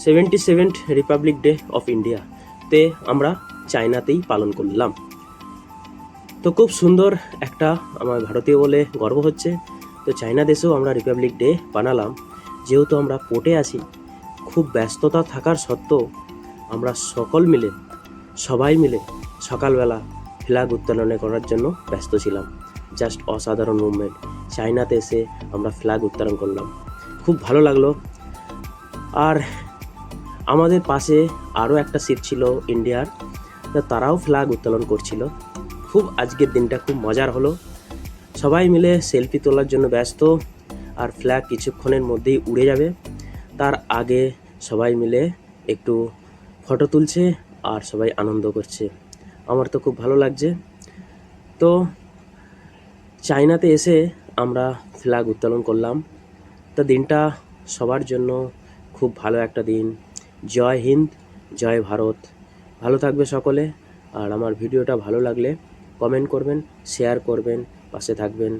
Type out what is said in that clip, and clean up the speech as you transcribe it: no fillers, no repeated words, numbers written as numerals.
77th Republic day of ইন্ডিয়াতে আমরা চায়নাতেই পালন করলাম। তো খুব সুন্দর একটা আমার ভারতীয় বলে গর্ব হচ্ছে। তো চায়না দেশেও আমরা রিপাবলিক ডে বানালাম। যেহেতু আমরা পোর্টে আছি, খুব ব্যস্ততা থাকার সত্ত্বেও আমরা সবাই মিলে সকালবেলা ফ্ল্যাগ উত্তোলনে করার জন্য ব্যস্ত ছিলাম। জাস্ট অসাধারণ মুভমেন্ট। চায়নাতে এসে আমরা ফ্ল্যাগ উত্তোলন করলাম, খুব ভালো লাগলো। আর আমাদের পাশে আরও একটা সিট ছিল ইন্ডিয়ার, তো তারাও ফ্ল্যাগ উত্তোলন করছিল। খুব আজকের দিনটা খুব মজার হলো। সবাই মিলে সেলফি তোলার জন্য ব্যস্ত, আর ফ্ল্যাগ কিছুক্ষণের মধ্যেই উড়ে যাবে। তার আগে সবাই মিলে একটু ফটো তুলছে আর সবাই আনন্দ করছে। আমার তো খুব ভালো লাগছে। তো চায়নাতে এসে আমরা ফ্ল্যাগ উত্তোলন করলাম। তো দিনটা সবার জন্য খুব ভালো একটা দিন। জয় হিন্দ, জয় ভারত। ভালো থাকবে সকলে। আর আমার ভিডিওটা ভালো লাগলে কমেন্ট করবেন, শেয়ার করবেন, পাশে থাকবেন।